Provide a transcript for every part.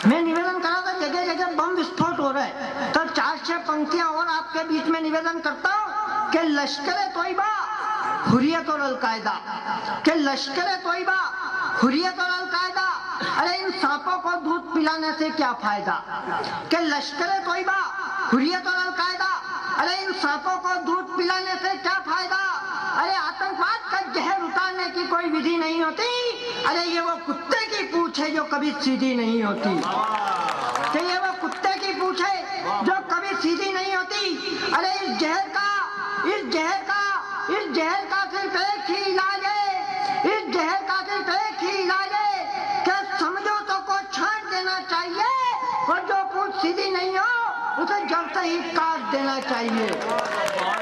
मैं निवेदन करा था, जगह जगह बम विस्फोट हो रहा है, तो 4-6 पंक्तियां और आपके बीच में निवेदन करता हूँ कि लश्कर तोयबा हुर्रियत और अलकायदा, कि लश्कर तोयबा हुर्रियत और अलकायदा, अरे इन सांपों को दूध पिलाने से क्या फायदा, कि लश्कर तोयबा हुर्रियत और अलकायदा, अरे इन सांपों को दूध पिलाने से क्या फायदा, अरे आतंकवाद का जहर उतारने की कोई विधि नहीं होती, अरे ये वो कुत्ते की पूंछ है जो कभी सीधी नहीं होती, कि ये वो कुत्ते की पूंछ है जो कभी सीधी नहीं होती। अरे इस जहर का सिर्फ एक ही इलाज है, इस जहर का सिर्फ एक ही इलाज है कि समझौतों को छांट देना चाहिए और जो पूंछ सीधी नहीं हो उसे जड़ से ही काट देना चाहिए,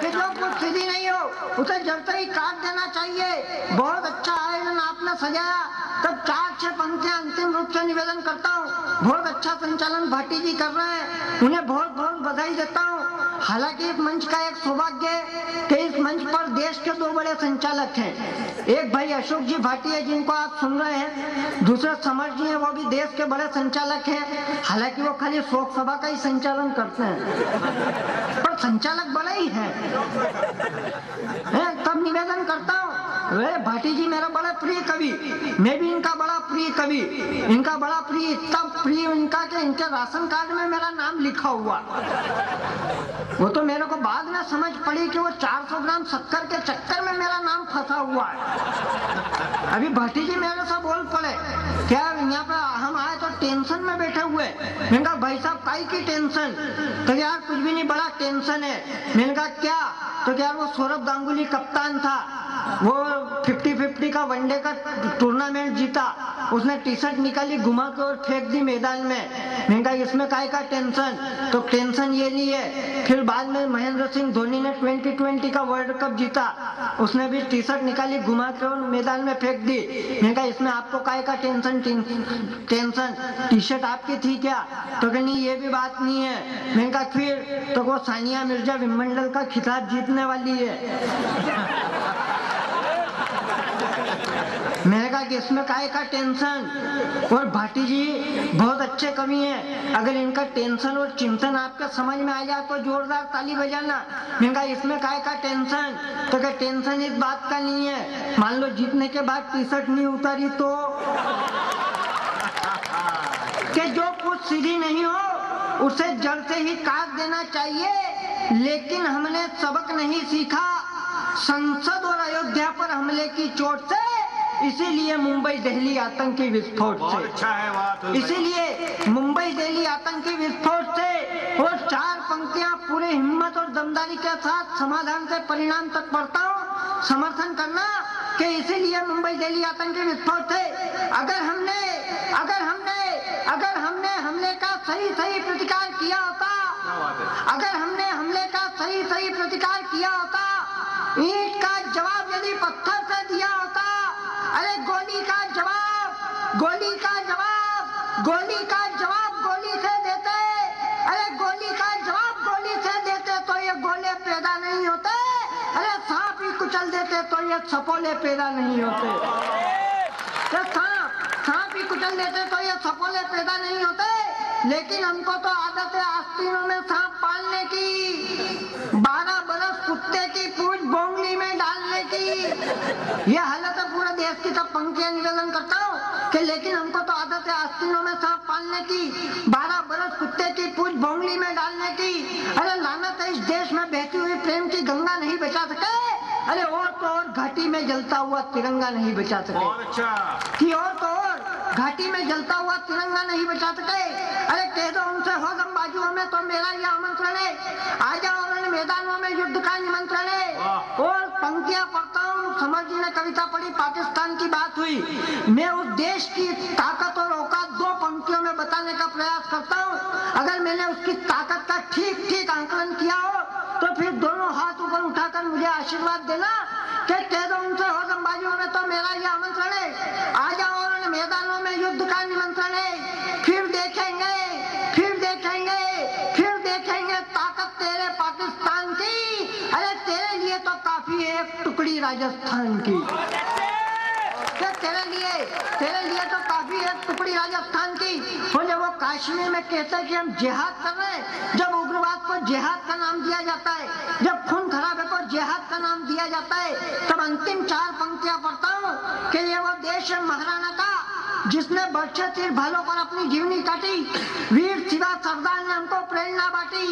कि जो पूंछ सीधी नहीं हो उसे जड़ से ही काट देना चाहिए। बहुत अच्छा आयोजन आपने सजाया, तब 4-6 पंक्तियां अंतिम रूप से निवेदन करता हूँ। बहुत अच्छा संचालन भाटी जी कर रहे हैं, उन्हें बहुत बहुत बधाई देता हूँ। हालांकि इस मंच का एक सौभाग्य है कि इस मंच पर देश के 2 बड़े संचालक हैं। एक भाई अशोक जी भाटी है जिनको आप सुन रहे हैं, दूसरे समर जी हैं, वो भी देश के बड़े संचालक हैं। हालांकि वो खाली शोक सभा का ही संचालन करते हैं, पर संचालक बड़े ही हैं। तब निवेदन करता हूँ, वे भाटी जी मेरा बड़ा प्रिय कवि, मैं भी इनका बड़ा प्रिय कवि, इनका बड़ा प्रिय, तब प्रिय इनका कि इनके राशन कार्ड में मेरा नाम लिखा हुआ। वो तो मेरे को बाद में समझ पड़ी कि वो 400 ग्राम शक्कर के चक्कर में मेरा नाम फंसा हुआ है। अभी भाटी जी मेरे से बोल पड़े, क्या यहाँ पे हम आए तो टेंशन में बैठे हुए। मैंने कहा भाई साहब काई की टेंशन, तो यार कुछ भी नहीं, बड़ा टेंशन है। मैंने कहा क्या, तो यार वो सौरभ गांगुली कप्तान था, वो 50-50 का वनडे का टूर्नामेंट जीता, उसने टी-शर्ट निकाली घुमा के और फेंक दी मैदान में। मैंने कहा इसमें काय का टेंशन, तो टेंशन ये नहीं है। फिर बाद में महेंद्र सिंह धोनी ने 2020 का वर्ल्ड कप जीता, उसने भी टी-शर्ट निकाली घुमा के और मैदान में फेंक दी। मैंने कहा इसमें आपको काय का टेंशन, टी-शर्ट आपकी थी क्या, तो कहीं नहीं ये भी बात नहीं है। मैंने कहा फिर, तो वो सानिया मिर्जा विंबलडन का खिताब जीतने वाली है। मैंने कहा कि इसमें काहे का टेंशन। और भाटी जी बहुत अच्छे कवि हैं, अगर इनका टेंशन और चिंतन आपके समझ में आ जाए तो जोरदार ताली बजाना। मैंने कहा इसमें काहे का टेंशन, तो क्या टेंशन इस बात का नहीं है, मान लो जीतने के बाद टी-शर्ट नहीं उतारी तो, कि जो कुछ सीधी नहीं हो उसे जड़ से ही काट देना चाहिए। लेकिन हमने सबक नहीं सीखा संसद और अयोध्या पर हमले की चोट से, इसीलिए मुंबई दिल्ली आतंकी विस्फोट से, अच्छा है बात, इसीलिए मुंबई दिल्ली आतंकी विस्फोट से। और 4 पंक्तियां पूरे हिम्मत और दमदारी के साथ समाधान से परिणाम तक पढ़ता हूँ, समर्थन करना कि इसीलिए मुंबई दिल्ली आतंकी विस्फोट से। अगर हमने हमले का सही प्रतिकार किया होता, अगर हमने हमले का सही प्रतिकार किया होता, ईंट का जवाब यदि पत्थर से दिया होता, अरे गोली का जवाब गोली से देते, अरे गोली का जवाब गोली से देते तो ये गोले पैदा नहीं होते, अरे सांप ही कुचल देते तो ये सपोले पैदा नहीं होते, सांप ही कुचल देते तो ये सपोले पैदा नहीं होते। लेकिन हमको तो आदत है आस्तीनों में सांप पालने की, 12 बरस कुत्ते की पूंछ बोंगली में डालने की, ये हालत है पूरे देश की। तब पंक्तियां निवेदन करता हूँ कि लेकिन हमको तो आदत है आस्तीनों में सांप पालने की, 12 बरस कुत्ते की पूंछ बोंगली में डालने की। अरे लानत है इस देश में बहती हुई प्रेम की गंगा नहीं बचा सके, अरे और तो और घाटी में जलता हुआ तिरंगा नहीं बचा सके, कि और तो और घाटी में जलता हुआ तिरंगा नहीं बचा सके। अरे कह दो उनसे हो गम बाजुओं में तो मेरा यह आमंत्रण है, आ जाओ उन्होंने मैदानों में युद्ध का निमंत्रण है। और पंक्तियां पढ़ता हूँ, समर जी ने कविता पढ़ी, पाकिस्तान की बात हुई, मैं उस देश की ताकत और औकात 2 पंक्तियों में बताने का प्रयास करता हूँ। अगर मैंने उसकी ताकत का ठीक आंकलन किया हो तो फिर दोनों हाथ ऊपर उठाकर मुझे आशीर्वाद देना कि कह दो उनसे हो गम बाजुओं में तो मेरा यह आमंत्रण है, आ जाओ उन्होंने मैदानों में युद्ध का निमंत्रण है। फिर देखेंगे ताकत तेरे पाकिस्तान की, अरे तेरे लिए तो काफी है एक टुकड़ी राजस्थान की, तेरे लिए तो काफी है एक टुकड़ी राजस्थान की। और जब वो कश्मीर में कहते हैं कि हम जिहाद कर रहे हैं। जब उग्रवाद को जिहाद का नाम दिया जाता है, जब खून खराबे को जिहाद का नाम दिया जाता है, तब अंतिम 4 पंक्तियां पढ़ता हूँ कि ये वो देश है महाराणा का जिसने बर्छे तीर भालों पर अपनी जीवनी काटी, वीर शिवा सरदार ने हमको प्रेरणा बांटी।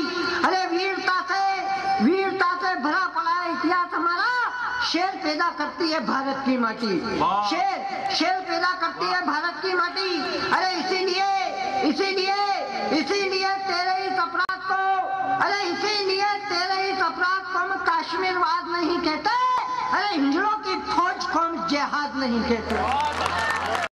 अरे वीरता से भरा पड़ा है इतिहास हमारा, शेर पैदा करती है भारत की माटी, शेर पैदा करती है भारत की माटी। अरे इसीलिए तेरे इस अपराध को हम कश्मीरवाद नहीं कहते, अरे हिंदुओं की फौज को हम जिहाद नहीं कहते।